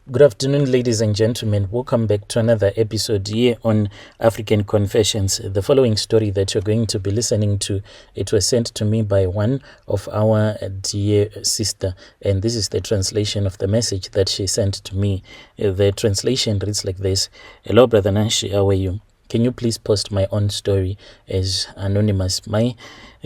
Good afternoon, ladies and gentlemen. Welcome back to another episode here on African Confessions. The following story that you're going to be listening to, it was sent to me by one of our dear sister, and this is the translation of the message that she sent to me. The translation reads like this: Hello, Brother Nashi, how are you? Can you please post my own story as anonymous? My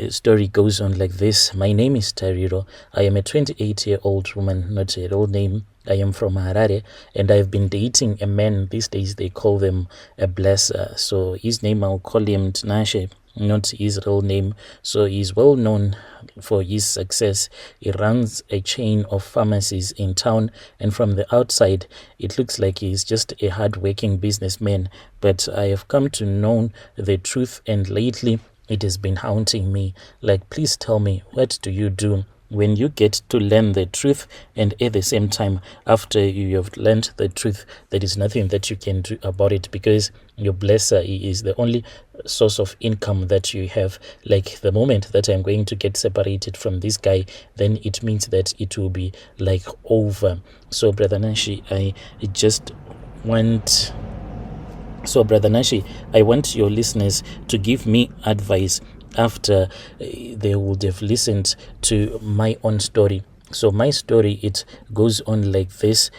story goes on like this. My name is Tariro. I am a 28-year-old woman, not a real name. I am from Harare, and I've been dating a man. These days they call them a blesser. So his name, I'll call him Tinashe, not his real name. So he's well known for his success. He runs a chain of pharmacies in town, and from the outside it looks like he's just a hard-working businessman. But I have come to know the truth, and lately it has been haunting me. Like, please tell me, what do you do when you get to learn the truth, and at the same time, after you have learned the truth, there is nothing that you can do about it, because your blesser is the only source of income that you have. Like, the moment that I'm going to get separated from this guy, then it means that it will be like over. So Brother Nashi, I want your listeners to give me advice after they would have listened to my own story. So my story, it goes on like this.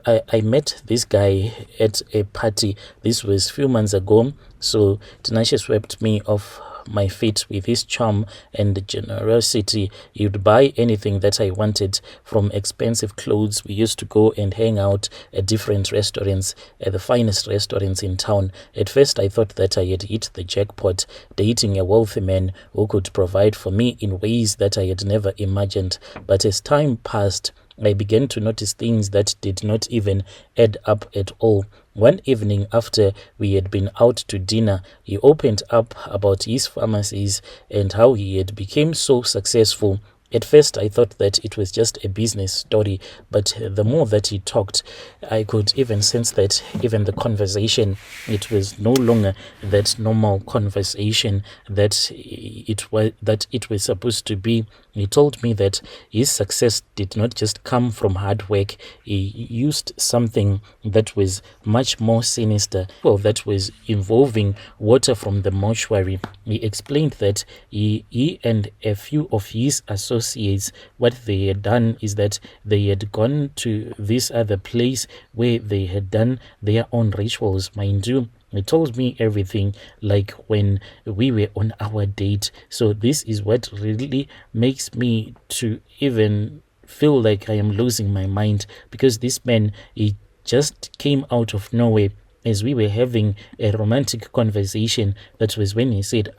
I met this guy at a party. This was a few months ago. So Tinashe swept me off my feet with his charm and generosity. He'd buy anything that I wanted, from expensive clothes. We used to go and hang out at different restaurants, at the finest restaurants in town. At first I thought that I had hit the jackpot, dating a wealthy man who could provide for me in ways that I had never imagined. But as time passed, I began to notice things that did not even add up at all. One evening, after we had been out to dinner, he opened up about his pharmacies and how he had become so successful. At first, I thought that it was just a business story, but the more that he talked, I could even sense that even the conversation, it was no longer that normal conversation that it was supposed to be. He told me that his success did not just come from hard work. He used something that was much more sinister, well, that was involving water from the mortuary. He explained that he and a few of his associates, what they had done is that they had gone to this other place where they had done their own rituals. Mind you, he told me everything, like when we were on our date. So this is what really makes me to even feel like I am losing my mind, because this man, he just came out of nowhere as we were having a romantic conversation. That was when he said,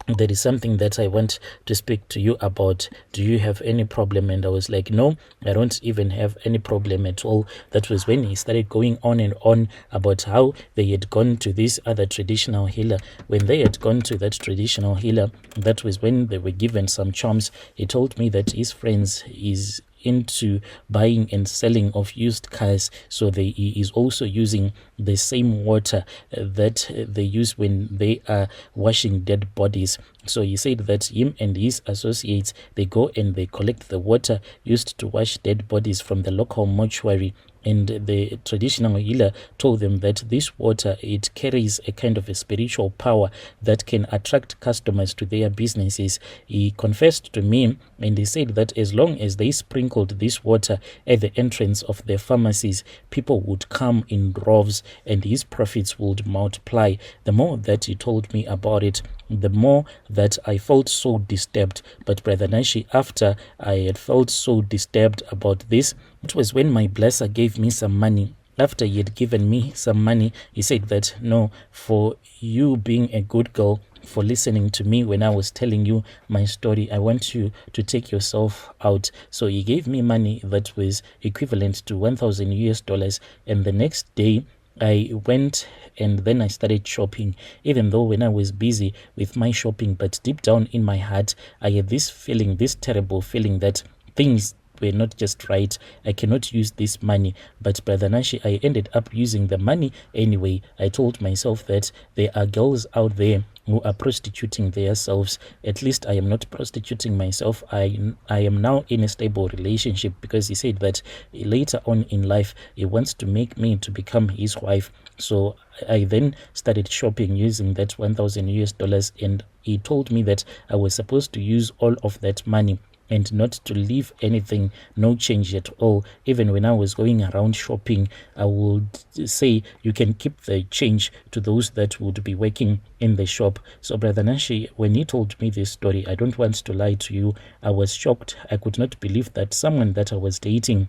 there is something that I want to speak to you about. Do you have any problem? And I was like, no, I don't even have any problem at all. That was when he started going on and on about how they had gone to this other traditional healer. When they had gone to that traditional healer, that was when they were given some charms. He told me that his friends is into buying and selling of used cars, so he is also using the same water that they use when they are washing dead bodies. So he said that him and his associates, they go and they collect the water used to wash dead bodies from the local mortuary. And the traditional healer told them that this water, it carries a kind of a spiritual power that can attract customers to their businesses. He confessed to me, and he said that as long as they sprinkled this water at the entrance of their pharmacies, people would come in droves and his profits would multiply. The more that he told me about it, the more that I felt so disturbed. But Brother Nashi, after I had felt so disturbed about this, it was when my blesser gave me some money. After he had given me some money, he said that, no, for you being a good girl, for listening to me when I was telling you my story, I want you to take yourself out. So he gave me money that was equivalent to $1,000, and the next day I went and then I started shopping, even though when I was busy with my shopping, but deep down in my heart, I had this feeling, this terrible feeling that things were not just right. I cannot use this money. But Brother Nashi, I ended up using the money anyway. I told myself that there are girls out there who are prostituting themselves. At least I am not prostituting myself. I am now in a stable relationship, because he said that later on in life he wants to make me to become his wife. So I then started shopping using that $1,000, and he told me that I was supposed to use all of that money and not to leave anything, no change at all. Even when I was going around shopping, I would say you can keep the change to those that would be working in the shop. So Brother Nashi, when he told me this story, I don't want to lie to you, I was shocked. I could not believe that someone that I was dating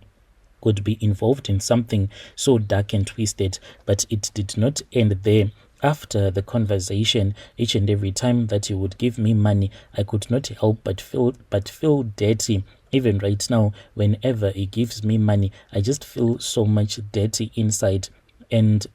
could be involved in something so dark and twisted. But it did not end there. After the conversation, each and every time that he would give me money, I could not help but feel dirty. Even right now, whenever he gives me money, I just feel so much dirty inside. And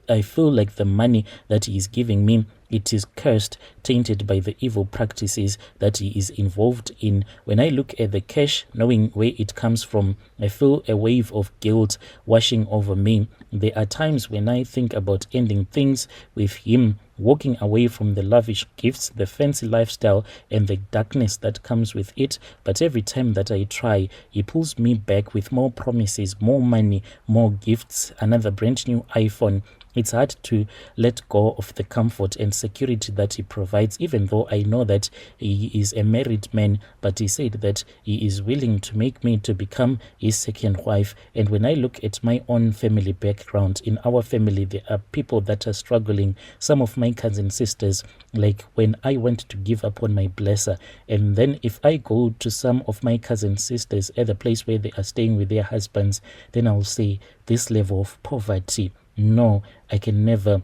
I feel like the money that he is giving me, it is cursed, tainted by the evil practices that he is involved in. When I look at the cash, knowing where it comes from, I feel a wave of guilt washing over me. There are times when I think about ending things with him, walking away from the lavish gifts, the fancy lifestyle, and the darkness that comes with it. But every time that I try, he pulls me back with more promises, more money, more gifts, another brand new iPhone. It's hard to let go of the comfort and security that he provides, even though I know that he is a married man. But he said that he is willing to make me to become his second wife. And when I look at my own family background, in our family, there are people that are struggling. Some of my cousin sisters, like when I went to give up on my blesser, and then if I go to some of my cousin sisters at the place where they are staying with their husbands, then I'll say this level of poverty, no, I can never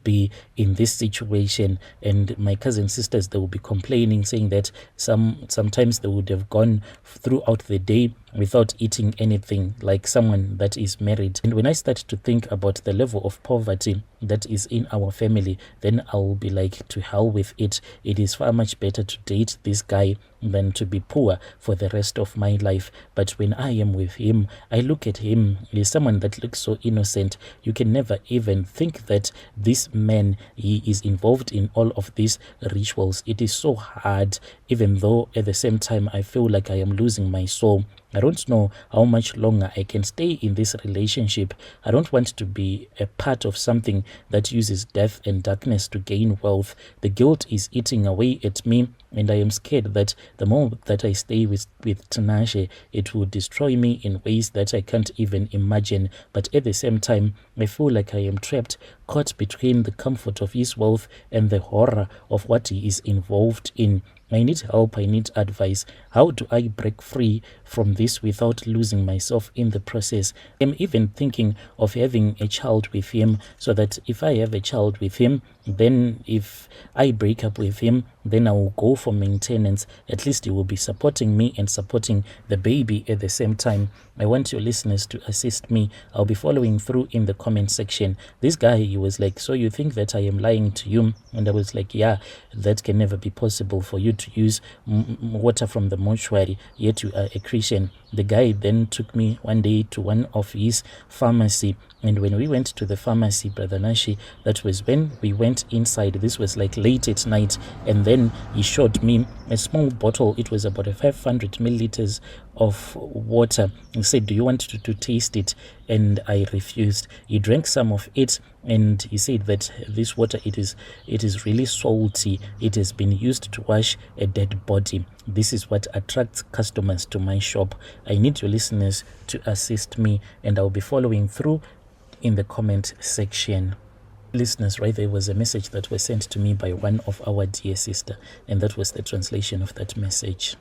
be in this situation. And my cousin sisters, they will be complaining, saying that sometimes they would have gone throughout the day without eating anything, like someone that is married. And when I start to think about the level of poverty that is in our family, then I will be like, to hell with it. It is far much better to date this guy than to be poor for the rest of my life. But when I am with him, I look at him, he's someone that looks so innocent. You can never even think that this man, he is involved in all of these rituals. It is so hard, even though at the same time I feel like I am losing my soul. I don't know how much longer I can stay in this relationship. I don't want to be a part of something that uses death and darkness to gain wealth. The guilt is eating away at me, and I am scared that the more that I stay with Tinashe, it will destroy me in ways that I can't even imagine. But at the same time, I feel like I am trapped, caught between the comfort of his wealth and the horror of what he is involved in. I need help, I need advice. How do I break free from this without losing myself in the process? I'm even thinking of having a child with him, so that if I have a child with him, then if I break up with him, then I will go for maintenance. At least he will be supporting me and supporting the baby at the same time. I want your listeners to assist me. I'll be following through in the comment section. This guy, he was like, so you think that I am lying to you? And I was like, yeah, that can never be possible for you to use water from the mortuary, yet you are a Christian. The guy then took me one day to one of his pharmacy, and when we went to the pharmacy, Brother Nashi, that was when we went inside. This was like late at night, and then he showed me a small bottle. It was about 500 milliliters of water. He said, do you want to taste it? And I refused. He drank some of it, and he said that this water, it is really salty. It has been used to wash a dead body. This is what attracts customers to my shop. I need your listeners to assist me, and I'll be following through in the comment section. Listeners, right, there was a message that was sent to me by one of our dear sister, and that was the translation of that message.